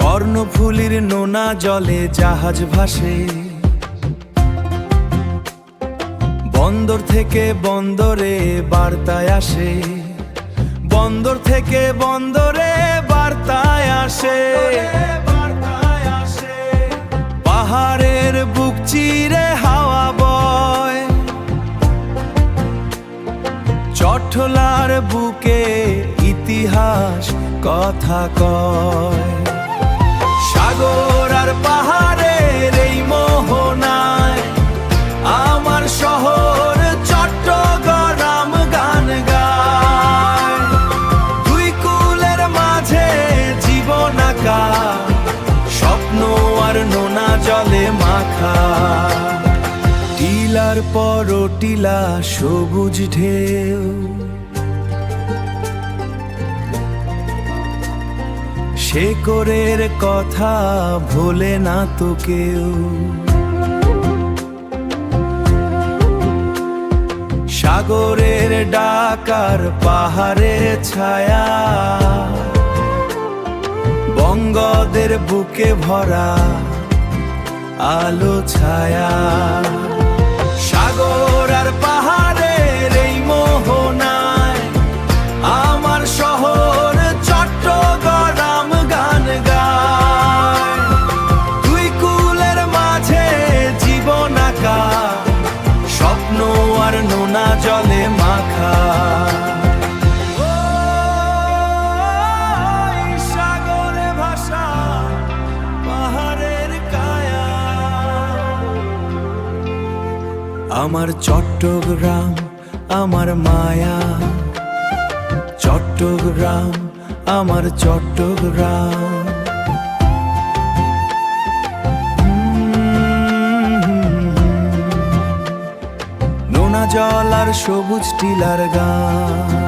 কর্ণফুলীর নোনা জলে জাহাজ ভাসে, বন্দর থেকে বন্দরে বার্তায় আসে, বন্দর থেকে বন্দরে বার্তায় আসে। পাহাড়ের বুক চিরে হাওয়া বয়, চট্টলার বুকে ইতিহাস কথা কয়। সাগর আর পাহাড়ের এই মোহনায় আমার শহর চট্টগ্রাম গান গায়। দুই কুলের মাঝে জীবন আঁকা, স্বপ্ন আর নোনা জলে মাখা। টিলার পর টিলা সবুজ ঢেউ, শেকড়ের কথা ভোলে না তো কেউ। সাগরের ডাকার পাহাড়ের ছায়া, বঙ্গদের বুকে ভরা আলো ছায়া। সাগর আর পাহাড়ের এই মোহনায় আমার শহর চট্টগ্রাম গান গায়। দুই কুলের মাঝে জীবন আঁকা, স্বপ্ন আর নোনা জলে মাখা। সাগরে ভাষা পাহাড়ের কায়া, আমার চট্টগ্রাম আমার মায়া। চট্টগ্রাম আমার চট্টগ্রাম। নোনা জল আর সবুজ টিলার গান।